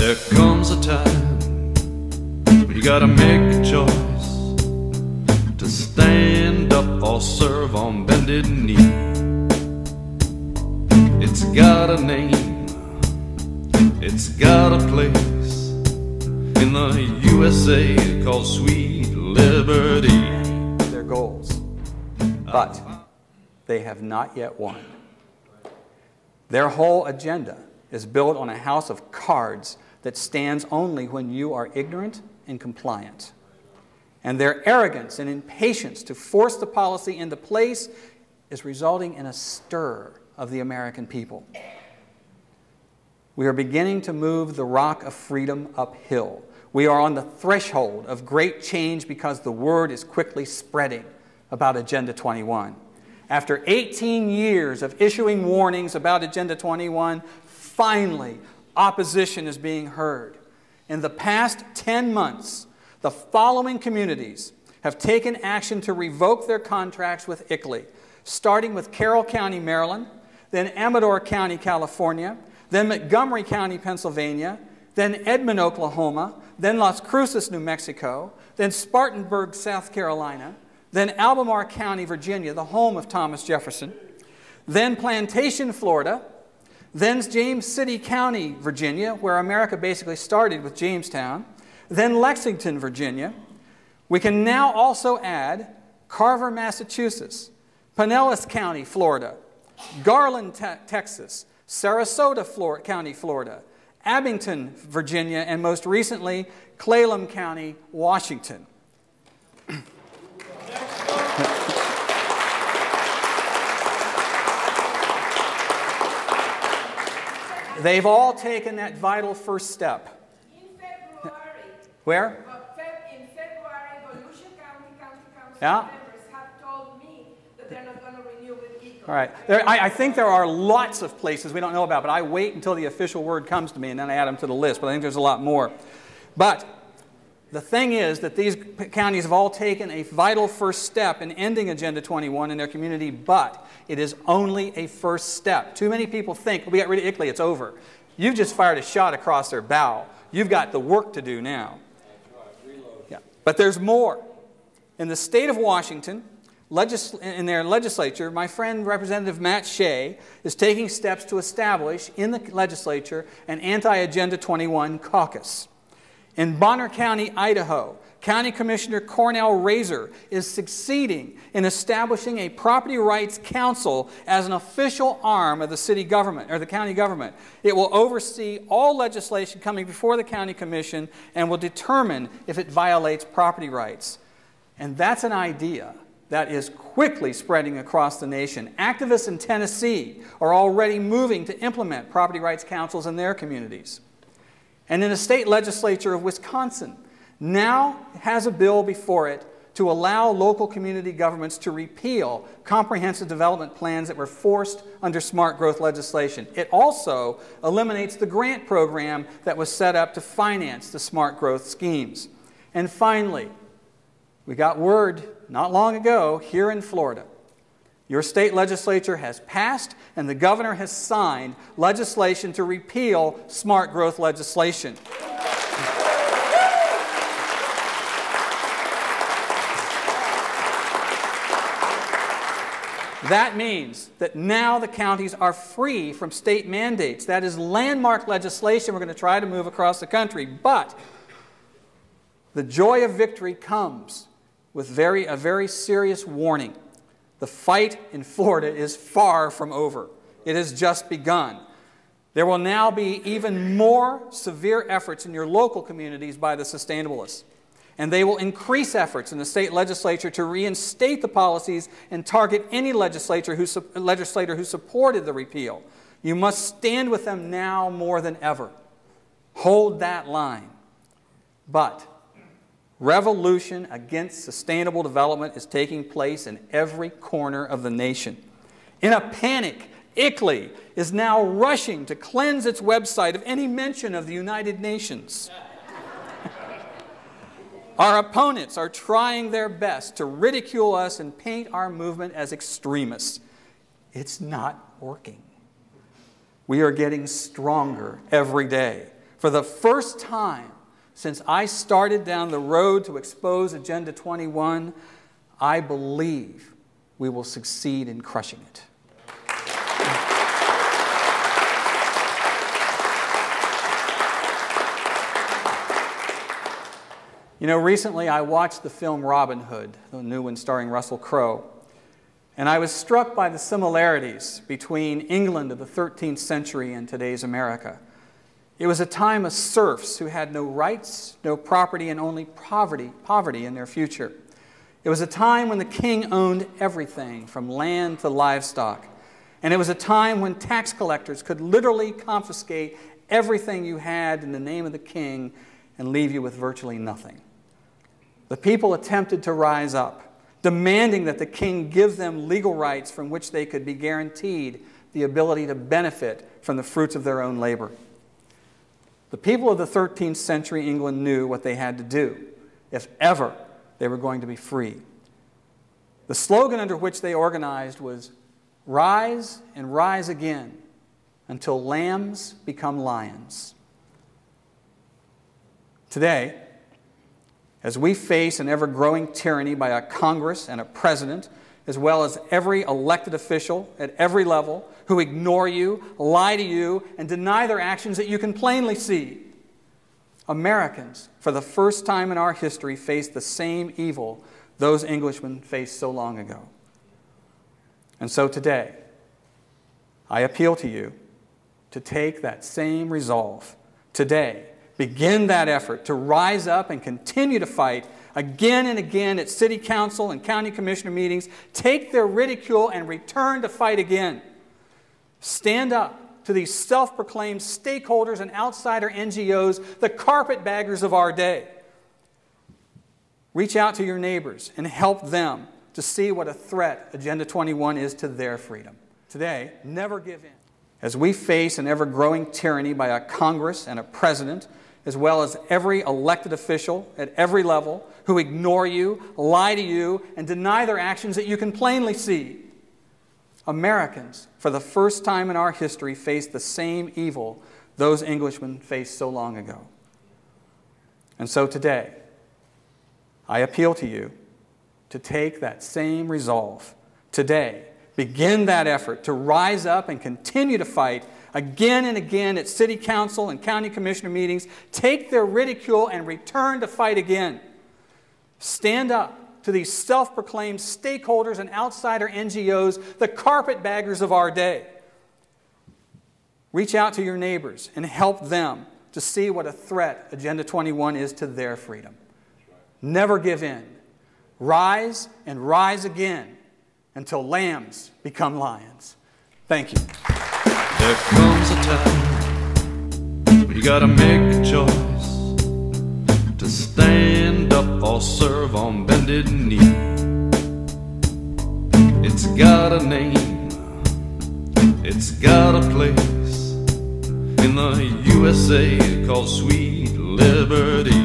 There comes a time when you gotta make a choice to stand up or serve on bended knee. It's got a name, it's got a place in the USA called Sweet Liberty. Their goals, but they have not yet won. Their whole agenda is built on a house of cards that stands only when you are ignorant and compliant. And their arrogance and impatience to force the policy into place is resulting in a stir of the American people. We are beginning to move the rock of freedom uphill. We are on the threshold of great change because the word is quickly spreading about Agenda 21. After 18 years of issuing warnings about Agenda 21, finally, opposition is being heard. In the past 10 months, the following communities have taken action to revoke their contracts with ICLEI, starting with Carroll County, Maryland, then Amador County, California, then Montgomery County, Pennsylvania, then Edmond, Oklahoma, then Las Cruces, New Mexico, then Spartanburg, South Carolina, then Albemarle County, Virginia, the home of Thomas Jefferson, then Plantation, Florida, then James City County, Virginia, where America basically started with Jamestown, then Lexington, Virginia. We can now also add Carver, Massachusetts, Pinellas County, Florida, Garland, Texas, Sarasota County, Florida, Abington, Virginia, and most recently, Clallam County, Washington. They've all taken that vital first step. In February. Where? In February, Volusia County Council Yeah. members have told me that they're not going to renew with ECO. All right. I think there are lots of places we don't know about, but I wait until the official word comes to me and then I add them to the list. But I think there's a lot more. But the thing is that these counties have all taken a vital first step in ending Agenda 21 in their community, but it is only a first step. Too many people think, we got rid of ICLEI, it's over. You've just fired a shot across their bow. You've got the work to do now. Yeah. But there's more. In the state of Washington, in their legislature, my friend Representative Matt Shea is taking steps to establish in the legislature an anti-Agenda 21 caucus. In Bonner County, Idaho, County Commissioner Cornell Razor is succeeding in establishing a property rights council as an official arm of the city government, or the county government. It will oversee all legislation coming before the county commission and will determine if it violates property rights. And that's an idea that is quickly spreading across the nation. Activists in Tennessee are already moving to implement property rights councils in their communities. And in the state legislature of Wisconsin, now has a bill before it to allow local community governments to repeal comprehensive development plans that were forced under smart growth legislation. It also eliminates the grant program that was set up to finance the smart growth schemes. And finally, we got word not long ago here in Florida. Your state legislature has passed and the governor has signed legislation to repeal smart growth legislation. That means that now the counties are free from state mandates. That is landmark legislation we're going to try to move across the country. But the joy of victory comes with a very serious warning. The fight in Florida is far from over. It has just begun. There will now be even more severe efforts in your local communities by the sustainabilists. And they will increase efforts in the state legislature to reinstate the policies and target any legislator who supported the repeal. You must stand with them now more than ever. Hold that line. But revolution against sustainable development is taking place in every corner of the nation. In a panic, ICLEI is now rushing to cleanse its website of any mention of the United Nations. Our opponents are trying their best to ridicule us and paint our movement as extremists. It's not working. We are getting stronger every day. For the first time since I started down the road to expose Agenda 21, I believe we will succeed in crushing it. You know, recently I watched the film Robin Hood, the new one starring Russell Crowe, and I was struck by the similarities between England of the 13th century and today's America. It was a time of serfs who had no rights, no property, and only poverty in their future. It was a time when the king owned everything, from land to livestock. And it was a time when tax collectors could literally confiscate everything you had in the name of the king and leave you with virtually nothing. The people attempted to rise up, demanding that the king give them legal rights from which they could be guaranteed the ability to benefit from the fruits of their own labor. The people of the 13th century England knew what they had to do if ever they were going to be free. The slogan under which they organized was, "Rise and rise again until lambs become lions." Today, as we face an ever-growing tyranny by a Congress and a president, as well as every elected official at every level who ignore you, lie to you, and deny their actions that you can plainly see, Americans, for the first time in our history, face the same evil those Englishmen faced so long ago. And so today, I appeal to you to take that same resolve. Today, begin that effort to rise up and continue to fight again and again at city council and county commissioner meetings. Take their ridicule and return to fight again. Stand up to these self-proclaimed stakeholders and outsider NGOs, the carpetbaggers of our day. Reach out to your neighbors and help them to see what a threat Agenda 21 is to their freedom. Today, never give in. As we face an ever-growing tyranny by a Congress and a president, as well as every elected official at every level who ignore you, lie to you, and deny their actions that you can plainly see, Americans, for the first time in our history, face the same evil those Englishmen faced so long ago. And so today, I appeal to you to take that same resolve. Today, begin that effort to rise up and continue to fight again and again at city council and county commissioner meetings. Take their ridicule and return to fight again. Stand up to these self-proclaimed stakeholders and outsider NGOs, the carpetbaggers of our day. Reach out to your neighbors and help them to see what a threat Agenda 21 is to their freedom. Never give in. Rise and rise again until lambs become lions. Thank you. There comes a time when you gotta make a choice to stand up or serve on bended knee. It's got a name, it's got a place in the USA called Sweet Liberty.